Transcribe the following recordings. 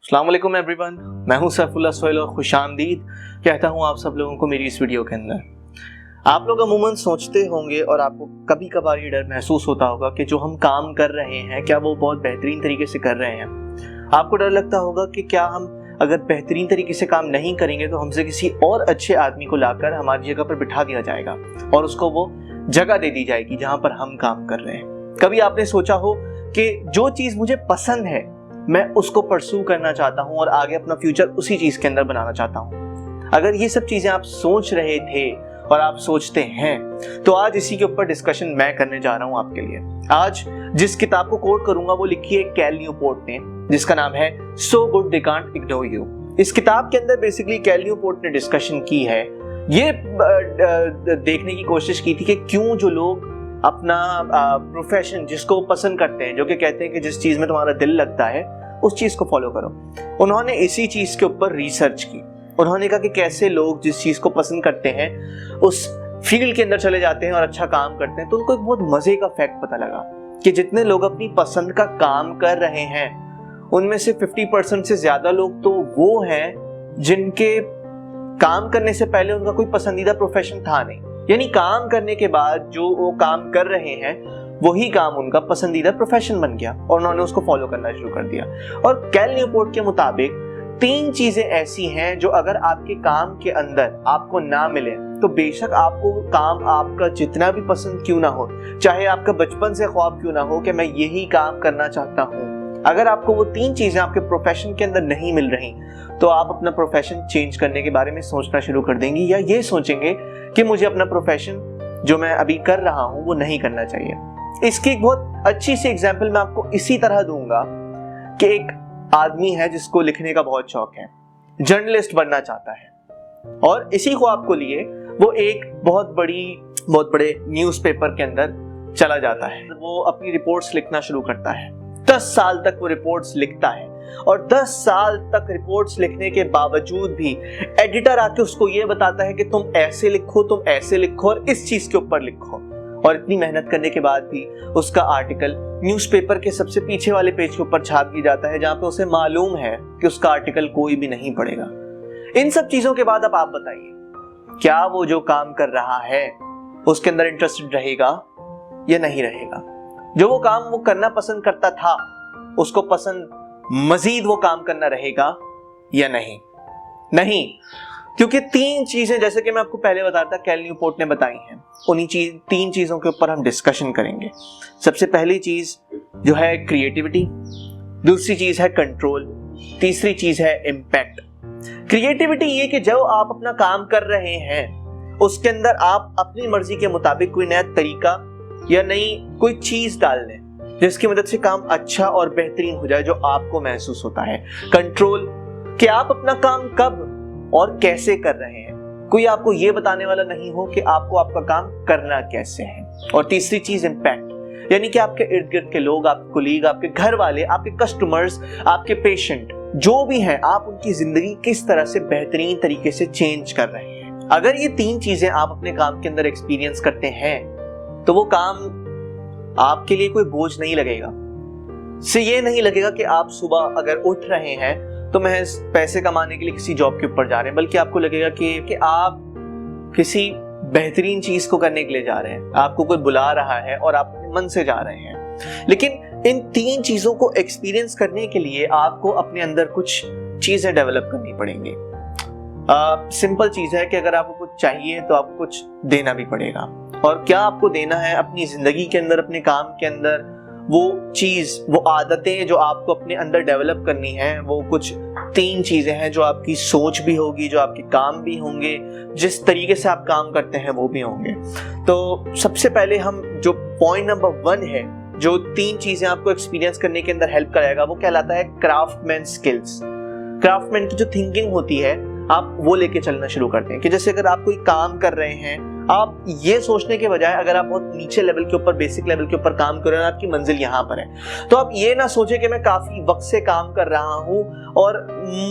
अस्सलाम वालेकुम एवरीवन, मैं हूं सैफुल्लाह सोहेल और खुशामदीद कहता हूं आप सब लोगों को मेरी इस वीडियो के अंदर। आप लोग अमूमन सोचते होंगे और आपको कभी कभार ये डर महसूस होता होगा कि जो हम काम कर रहे हैं क्या वो बहुत बेहतरीन तरीके से कर रहे हैं। आपको डर लगता होगा कि क्या हम अगर बेहतरीन तरीके से काम नहीं करेंगे तो हमसे किसी और अच्छे आदमी को लाकर हमारी जगह पर बिठा दिया जाएगा और उसको वो जगह दे दी जाएगी जहां पर हम काम कर रहे हैं। कभी आपने सोचा हो कि जो चीज़ मुझे पसंद है मैं उसको परस्यू करना चाहता हूं और आगे अपना फ्यूचर उसी चीज के अंदर बनाना चाहता हूं। अगर ये सब चीजें आप सोच रहे थे और आप सोचते हैं तो आज इसी के ऊपर डिस्कशन मैं करने जा रहा हूं आपके लिए। आज जिस किताब को कोट करूंगा वो लिखी है कैल न्यूपोर्ट ने, जिसका नाम है so good they can't ignore you. इस किताब के अंदर बेसिकली कैल न्यूपोर्ट ने डिस्कशन की है, ये देखने की कोशिश की थी कि क्यों जो लोग अपना प्रोफेशन जिसको पसंद करते हैं, जो कि कहते हैं कि जिस चीज में तुम्हारा दिल लगता है उस चीज को फॉलो करो, उन्होंने इसी चीज के ऊपर रिसर्च की। उन्होंने कहा कि कैसे लोग जिस चीज को पसंद करते हैं उस फील्ड के अंदर चले जाते हैं और अच्छा काम करते हैं। तो उनको एक बहुत मजे का फैक्ट पता लगा कि जितने लोग अपनी पसंद का काम कर रहे हैं उनमें से 50% से ज्यादा लोग तो वो हैं जिनके काम करने से पहले उनका कोई पसंदीदा प्रोफेशन था नहीं, यानी काम करने के बाद जो वो काम कर रहे हैं वही काम उनका पसंदीदा प्रोफेशन बन गया और उन्होंने उसको फॉलो करना शुरू कर दिया। और कैल न्यूपोर्ट के मुताबिक 3 चीजें ऐसी हैं जो अगर आपके काम के अंदर आपको ना मिले तो बेशक आपको काम आपका जितना भी पसंद क्यों ना हो, चाहे आपका बचपन से ख्वाब क्यों ना हो कि मैं यही काम करना चाहता हूँ, अगर आपको वो 3 चीजें आपके प्रोफेशन के अंदर नहीं मिल रही तो आप अपना प्रोफेशन चेंज करने के बारे में सोचना शुरू कर देंगे या ये सोचेंगे कि मुझे अपना प्रोफेशन जो मैं अभी कर रहा हूं वो नहीं करना चाहिए। इसकी एक बहुत अच्छी सी एग्जांपल मैं आपको इसी तरह दूंगा कि एक आदमी है जिसको लिखने का बहुत शौक है, जर्नलिस्ट बनना चाहता है और इसी ख्वाब को लिए वो एक बहुत बड़े न्यूज़पेपर के अंदर चला जाता है। वो अपनी रिपोर्ट्स लिखना शुरू करता है, 10 साल तक वो रिपोर्ट्स लिखता है और 10 साल तक रिपोर्ट्स लिखने के बावजूद भी एडिटर आके उसको ये बताता है कि तुम ऐसे लिखो और इस चीज के ऊपर लिखो। और इतनी मेहनत करने के बाद भी उसका आर्टिकल न्यूज़पेपर के सबसे पीछे वाले पेज के ऊपर छाप दिया जाता है जहां पे उसे मालूम है कि उसका आर्टिकल कोई भी नहीं पढ़ेगा। इन सब चीजों के बाद अब आप बताइए, क्या वो जो काम कर रहा है उसके अंदर इंटरेस्टेड रहेगा या नहीं रहेगा? जो वो काम वो करना पसंद करता था उसको पसंद मजीद वो काम करना रहेगा या नहीं, क्योंकि 3 चीजें जैसे कि मैं आपको पहले बताया था कैल न्यूपोर्ट ने बताई हैं, उन्हीं 3 चीजों के ऊपर हम डिस्कशन करेंगे। सबसे पहली चीज जो है क्रिएटिविटी, दूसरी चीज है कंट्रोल, तीसरी चीज है इम्पैक्ट। क्रिएटिविटी ये कि जब आप अपना काम कर रहे हैं उसके अंदर आप अपनी मर्जी के मुताबिक कोई नया तरीका या नई कोई चीज डाल लें जिसकी मदद से काम अच्छा और बेहतरीन हो जाए जो आपको महसूस होता है। कंट्रोल कि आप अपना काम कब और कैसे कर रहे हैं, कोई आपको ये बताने वाला नहीं हो कि आपको आपका काम करना कैसे है। और तीसरी चीज इम्पैक्ट, यानी कि आपके इर्द गिर्द के लोग, आपके कोलीग, आपके घर वाले, आपके कस्टमर्स, आपके पेशेंट जो भी हैं, आप उनकी जिंदगी किस तरह से बेहतरीन तरीके से चेंज कर रहे हैं। अगर ये 3 चीजें आप अपने काम के अंदर एक्सपीरियंस करते हैं तो वो काम आपके लिए कोई बोझ नहीं लगेगा। से ये नहीं लगेगा कि आप सुबह अगर उठ रहे हैं तो महज पैसे कमाने के लिए किसी जॉब के ऊपर जा रहे हैं, बल्कि आपको लगेगा कि आप किसी बेहतरीन चीज को करने के लिए जा रहे हैं, आपको कोई बुला रहा है और आप अपने मन से जा रहे हैं। लेकिन इन 3 चीजों को एक्सपीरियंस करने के लिए आपको अपने अंदर कुछ चीजें डेवलप करनी पड़ेंगी। सिंपल चीज है कि अगर आपको कुछ चाहिए तो आपको कुछ देना भी पड़ेगा। और क्या आपको देना है अपनी जिंदगी के अंदर, अपने काम के अंदर, वो चीज, वो आदतें जो आपको अपने अंदर डेवलप करनी है, वो कुछ 3 चीजें हैं जो आपकी सोच भी होगी, जो आपके काम भी होंगे, जिस तरीके से आप काम करते हैं वो भी होंगे। तो सबसे पहले हम जो पॉइंट नंबर 1 है जो 3 चीजें आपको एक्सपीरियंस करने के अंदर हेल्प कराएगा वो कहलाता है क्राफ्टमैन स्किल्स। क्राफ्टमैन की जो थिंकिंग होती है आप वो लेके चलना शुरू करते हैं कि जैसे अगर आप कोई काम कर रहे हैं, आप ये सोचने के बजाय अगर आप बहुत नीचे लेवल के ऊपर, बेसिक लेवल के ऊपर काम कर रहे हैं, आपकी मंजिल यहाँ पर है, तो आप ये ना सोचे कि मैं काफी वक्त से काम कर रहा हूँ और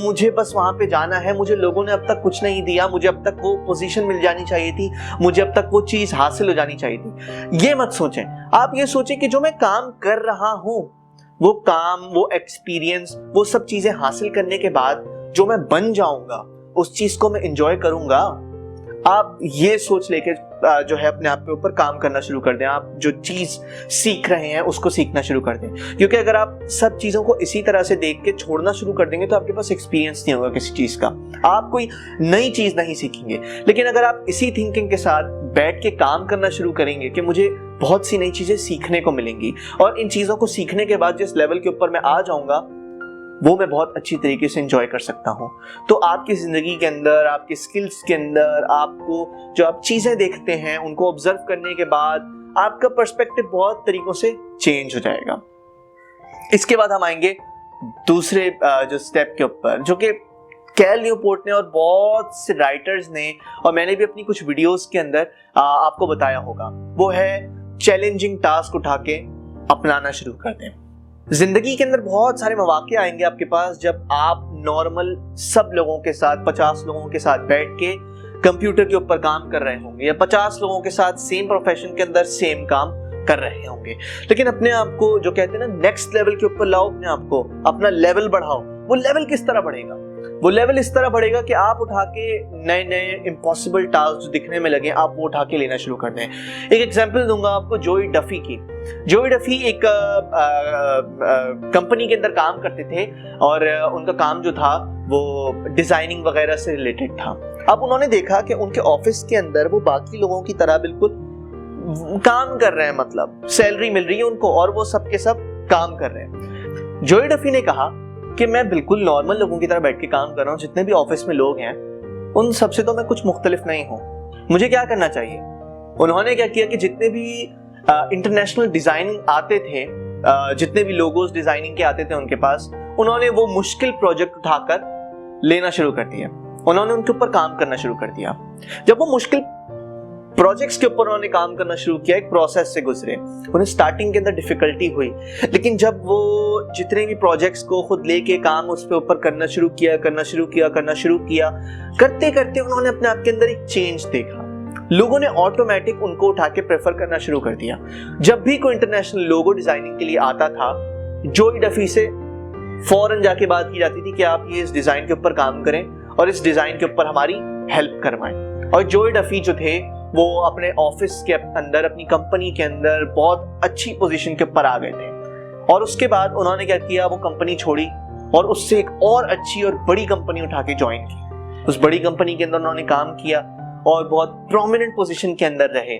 मुझे बस वहां पे जाना है, मुझे लोगों ने अब तक कुछ नहीं दिया, मुझे अब तक वो पोजीशन मिल जानी चाहिए थी, मुझे अब तक वो चीज हासिल हो जानी चाहिए थी। ये मत सोचें। आप ये सोचें कि जो मैं काम कर रहा हूँ वो काम, वो एक्सपीरियंस, वो सब चीजें हासिल करने के बाद जो मैं बन जाऊंगा उस चीज को मैं एंजॉय करूंगा। आप ये सोच लेके जो है अपने आप के ऊपर काम करना शुरू कर दें। आप जो चीज सीख रहे हैं उसको सीखना शुरू कर दें, क्योंकि अगर आप सब चीजों को इसी तरह से देख के छोड़ना शुरू कर देंगे तो आपके पास एक्सपीरियंस नहीं होगा किसी चीज का, आप कोई नई चीज नहीं सीखेंगे। लेकिन अगर आप इसी थिंकिंग के साथ बैठ के काम करना शुरू करेंगे कि मुझे बहुत सी नई चीजें सीखने को मिलेंगी और इन चीजों को सीखने के बाद जिस लेवल के ऊपर मैं आ जाऊंगा वो मैं बहुत अच्छी तरीके से एंजॉय कर सकता हूं, तो आपकी जिंदगी के अंदर, आपके स्किल्स के अंदर, आपको जो आप चीजें देखते हैं उनको ऑब्जर्व करने के बाद आपका पर्सपेक्टिव बहुत तरीकों से चेंज हो जाएगा। इसके बाद हम आएंगे दूसरे जो स्टेप के ऊपर, जो कि कैल न्यूपोर्ट ने और बहुत से राइटर्स ने और मैंने भी अपनी कुछ वीडियोस के अंदर आपको बताया होगा, वो है चैलेंजिंग टास्क उठा के अपनाना शुरू कर दें। जिंदगी के अंदर बहुत सारे मौके आएंगे आपके पास जब आप नॉर्मल सब लोगों के साथ, 50 लोगों के साथ बैठ के कंप्यूटर के ऊपर काम कर रहे होंगे या 50 लोगों के साथ सेम प्रोफेशन के अंदर सेम काम कर रहे होंगे, लेकिन अपने आप को जो कहते हैं ना नेक्स्ट लेवल के ऊपर लाओ, अपने आप को अपना लेवल बढ़ाओ। वो लेवल किस तरह बढ़ेगा? वो लेवल इस तरह बढ़ेगा कि आप उठा के नए नए इम्पॉसिबल टास्क जो दिखने में लगे आप वो उठा के लेना शुरू कर दें। एक एग्जांपल दूंगा आपको जोई डफी की। जोई डफी एक कंपनी के अंदर काम करते थे और उनका काम जो था वो डिजाइनिंग वगैरह से रिलेटेड था। अब उन्होंने देखा कि उनके ऑफिस के अंदर वो बाकी लोगों की तरह बिल्कुल काम कर रहे हैं, मतलब सैलरी मिल रही है उनको और वो सब के सब काम कर रहे हैं। जोई डफी ने कहा कि मैं बिल्कुल नॉर्मल लोगों की तरह बैठ के काम कर रहा हूँ, जितने भी ऑफिस में लोग हैं उन सबसे तो मैं कुछ मुख्तलिफ नहीं हूँ, मुझे क्या करना चाहिए? उन्होंने क्या किया कि जितने भी इंटरनेशनल डिजाइनिंग आते थे, जितने भी लोगोस डिजाइनिंग के आते थे उनके पास, उन्होंने वो मुश्किल प्रोजेक्ट उठाकर लेना शुरू कर दिया, उन्होंने उनके ऊपर काम करना शुरू कर दिया। जब वो मुश्किल प्रोजेक्ट्स के ऊपर उन्होंने काम करना शुरू किया, एक प्रोसेस से गुजरे, उन्हें स्टार्टिंग के अंदर डिफिकल्टी हुई, लेकिन जब वो जितने भी प्रोजेक्ट्स को खुद लेके काम उस पे ऊपर करना शुरू किया, करते करते उन्होंने अपने आप के अंदर एक चेंज देखा। लोगों ने ऑटोमेटिक उनको उठा के प्रेफर करना शुरू कर दिया। जब भी कोई इंटरनेशनल लोगो डिजाइनिंग के लिए आता था, जोई डफी से फौरन जाके बात की जाती थी कि आप ये इस डिजाइन के ऊपर काम करें और इस डिजाइन के ऊपर हमारी हेल्प करवाएं। और जोई डफी जो थे वो अपने ऑफिस के अंदर, अपनी कंपनी के अंदर बहुत अच्छी पोजीशन के ऊपर आ गए थे। और उसके बाद उन्होंने क्या किया, वो कंपनी छोड़ी और उससे एक और अच्छी और बड़ी कंपनी उठा के ज्वाइन की। उस बड़ी कंपनी के अंदर उन्होंने काम किया और बहुत प्रोमिनेंट पोजीशन के अंदर रहे।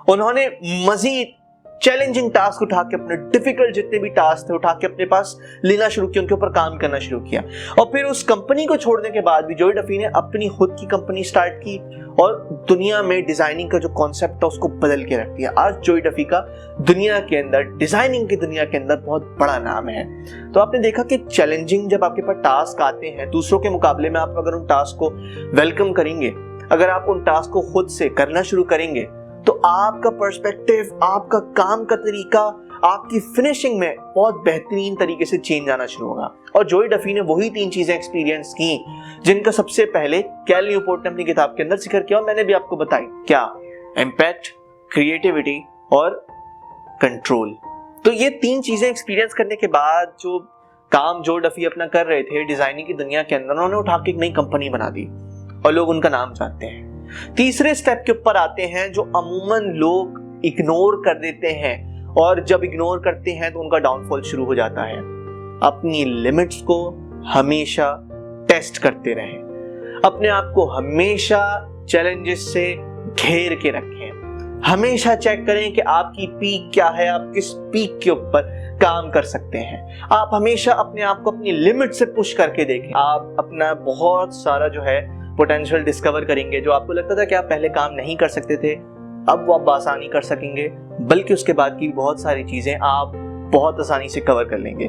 उन्होंने मजीद चैलेंजिंग टास्क उठा के, अपने डिफिकल्ट जितने भी टास्क थे उठा के अपने पास लेना शुरू किया, उनके ऊपर काम करना शुरू किया। और फिर उस कंपनी को छोड़ने के बाद भी जोई डफी ने अपनी खुद की कंपनी स्टार्ट की और दुनिया में डिजाइनिंग का जो कॉन्सेप्ट था उसको बदल के रख दिया। आज जोई डफी का दुनिया के अंदर, डिजाइनिंग की दुनिया के अंदर बहुत बड़ा नाम है। तो आपने देखा कि चैलेंजिंग जब आपके पास टास्क आते हैं दूसरों के मुकाबले में, आप अगर उन टास्क को वेलकम करेंगे, अगर आप उन टास्क को खुद से करना शुरू करेंगे तो आपका पर्सपेक्टिव, आपका काम का तरीका, आपकी फिनिशिंग में बहुत बेहतरीन तरीके से चेंज आना शुरू होगा। और जोई डफी ने वही 3 चीजें एक्सपीरियंस की जिनका सबसे पहले कैल न्यूपोर्ट ने अपनी किताब के अंदर जिक्र किया और मैंने भी आपको बताई। क्या? इम्पैक्ट, क्रिएटिविटी और कंट्रोल। तो ये 3 चीजें एक्सपीरियंस करने के बाद जो काम जोई डफी अपना कर रहे थे डिजाइनिंग की दुनिया के अंदर, उन्होंने उठा के एक नई कंपनी बना दी और लोग उनका नाम जानते हैं। तीसरे स्टेप के ऊपर आते हैं जो अमूमन लोग इग्नोर कर देते हैं, और जब इग्नोर करते हैं तो उनका डाउनफॉल शुरू हो जाता है। अपनी लिमिट्स को हमेशा टेस्ट करते रहें, अपने आप को हमेशा चैलेंजेस से घेर के रखें, हमेशा चेक करें कि आपकी पीक क्या है, आप किस पीक के ऊपर काम कर सकते हैं। आप हमेशा अपने आप को अपनी लिमिट से पुश करके देखें। आप अपना बहुत सारा जो है पोटेंशियल डिस्कवर करेंगे। जो आपको लगता था कि आप पहले काम नहीं कर सकते थे, अब वो आप आसानी कर सकेंगे, बल्कि उसके बाद की बहुत सारी चीजें आप बहुत आसानी से कवर कर लेंगे।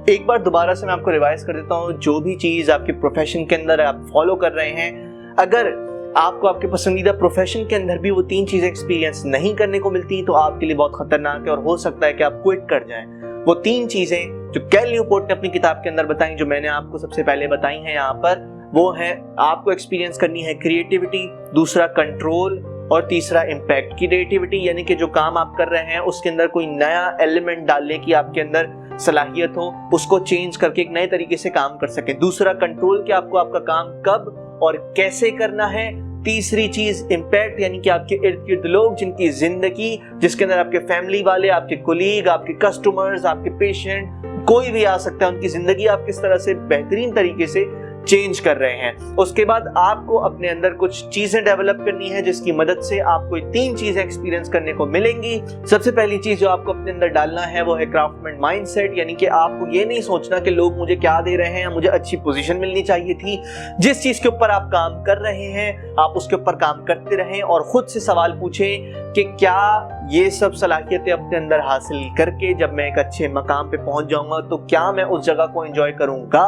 एक बार दोबारा से मैं आपको रिवाइज कर देता हूँ, जो भी चीज आपके प्रोफेशन के अंदर आप फॉलो कर रहे हैं, अगर आपको आपके पसंदीदा प्रोफेशन के अंदर भी वो 3 चीजें एक्सपीरियंस नहीं करने को मिलती तो आपके लिए बहुत खतरनाक है और हो सकता है कि आप क्विट कर जाएं। वो 3 चीजें जो कैल न्यूपोर्ट ने अपनी किताब के अंदर बताई, जो मैंने आपको सबसे पहले बताई हैं यहाँ पर, वो है आपको एक्सपीरियंस करनी है क्रिएटिविटी, दूसरा कंट्रोल और तीसरा इम्पैक्ट। क्रिएटिविटी यानी कि जो काम आप कर रहे हैं उसके अंदर कोई नया एलिमेंट डालने की आपके अंदर सलाहियत हो उसको चेंज करके एक नए तरीके से काम कर सके। दूसरा, कंट्रोल कि आपको आपका काम कब और कैसे करना है। तीसरी चीज, इम्पैक्ट, यानी कि आपके इर्द गिर्द लोग जिनकी जिंदगी, जिसके अंदर आपके फैमिली वाले, आपके कोलीग, आपके कस्टमर्स, आपके पेशेंट, कोई भी आ सकता है, उनकी जिंदगी आप किस तरह से बेहतरीन तरीके से चेंज कर रहे हैं। उसके बाद आपको अपने अंदर कुछ चीजें डेवलप करनी है जिसकी मदद से आपको 3 चीजें एक्सपीरियंस करने को मिलेंगी। सबसे पहली चीज जो आपको अपने अंदर डालना है वो है क्राफ्टमैन माइंडसेट, यानी कि आपको ये नहीं सोचना कि लोग मुझे क्या दे रहे हैं या मुझे अच्छी पोजीशन मिलनी चाहिए थी। जिस चीज के ऊपर आप काम कर रहे हैं आप उसके ऊपर काम करते रहें और खुद से सवाल पूछें कि क्या ये सब सलाहियतें अपने अंदर हासिल करके जब मैं एक अच्छे मकाम पे पहुंच जाऊंगा तो क्या मैं उस जगह को एंजॉय करूंगा।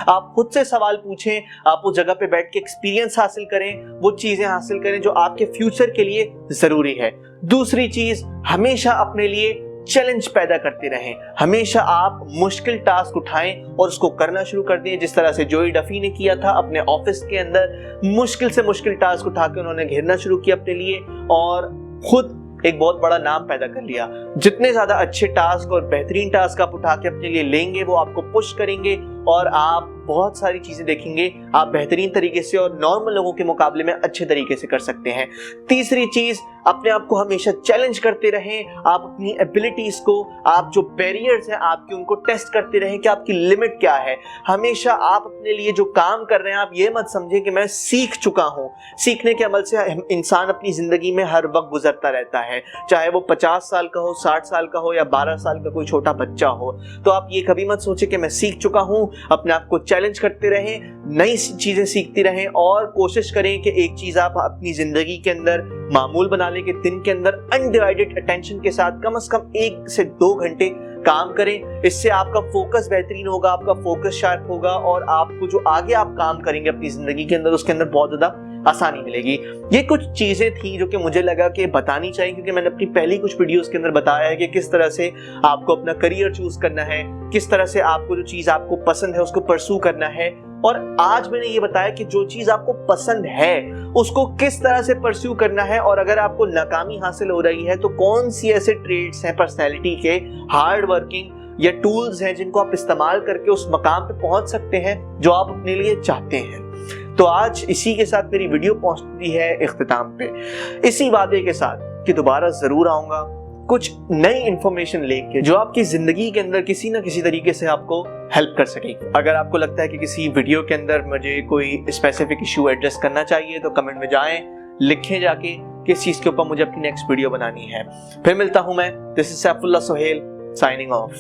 आप खुद से सवाल पूछें, आप उस जगह पे बैठ के एक्सपीरियंस हासिल करें, वो चीजें हासिल करें जो आपके फ्यूचर के लिए जरूरी है। दूसरी चीज, हमेशा अपने लिए चैलेंज पैदा करते रहें। हमेशा आप मुश्किल टास्क उठाएं और उसको करना शुरू कर दें, जिस तरह से जोई डफी ने किया था अपने ऑफिस के अंदर। मुश्किल से मुश्किल टास्क उठा के उन्होंने घेरना शुरू किया अपने लिए और खुद एक बहुत बड़ा नाम पैदा कर लिया। जितने ज्यादा अच्छे टास्क और बेहतरीन टास्क आप उठा के अपने लिए लेंगे वो आपको पुश करेंगे और आप बहुत सारी चीजें देखेंगे आप बेहतरीन तरीके से और नॉर्मल लोगों के मुकाबले में अच्छे तरीके से कर सकते हैं। तीसरी चीज, अपने आप को हमेशा चैलेंज करते रहें। आप अपनी एबिलिटीज को, आप जो बैरियर्स हैं आपके, उनको टेस्ट करते रहें कि आपकी लिमिट क्या है। हमेशा आप अपने लिए जो काम कर रहे हैं आप ये मत समझें कि मैं सीख चुका हूं। सीखने के अमल से इंसान अपनी जिंदगी में हर वक्त गुजरता रहता है, चाहे वो 50 साल का हो, 60 साल का हो या 12 साल का कोई छोटा बच्चा हो। तो आप ये कभी मत सोचें कि मैं सीख चुका हूं। अपने आप को चैलेंज करते रहें, नई चीजें सीखती रहें और कोशिश करें कि एक चीज आप अपनी जिंदगी के अंदर मामूल बना लें कि दिन के अंदर अनडिवाइडेड अटेंशन के साथ कम से कम 1 से 2 घंटे काम करें। इससे आपका फोकस बेहतरीन होगा, आपका फोकस शार्प होगा और आपको जो आगे आप काम करेंगे अपनी जिंदगी के अंदर उसके अंदर बहुत ज्यादा आसानी मिलेगी। ये कुछ चीजें थी जो कि मुझे लगा कि बतानी चाहिए, क्योंकि मैंने अपनी पहली कुछ वीडियोस के अंदर बताया है कि किस तरह से आपको अपना करियर चूज करना है, किस तरह से आपको जो चीज आपको पसंद है उसको परस्यू करना है। और आज मैंने ये बताया कि जो चीज आपको पसंद है उसको किस तरह से परस्यू करना है और अगर आपको नाकामी हासिल हो रही है तो कौन सी ऐसे ट्रेड्स हैं पर्सनैलिटी के, हार्ड वर्किंग या टूल्स हैं जिनको आप इस्तेमाल करके उस मकाम पे पहुंच सकते हैं जो आप अपने लिए चाहते हैं। तो आज इसी के साथ मेरी वीडियो पहुंचती है इख्तिताम पे, इसी वादे के साथ कि दोबारा जरूर आऊंगा कुछ नई इंफॉर्मेशन लेके जो आपकी जिंदगी के अंदर किसी ना किसी तरीके से आपको हेल्प कर सकेगी। अगर आपको लगता है कि किसी वीडियो के अंदर मुझे कोई स्पेसिफिक इशू एड्रेस करना चाहिए तो कमेंट में जाएं, लिखें जाके किस चीज के ऊपर मुझे अपनी नेक्स्ट वीडियो बनानी है। फिर मिलता हूं मैं, this is Saifullah Sohail signing off.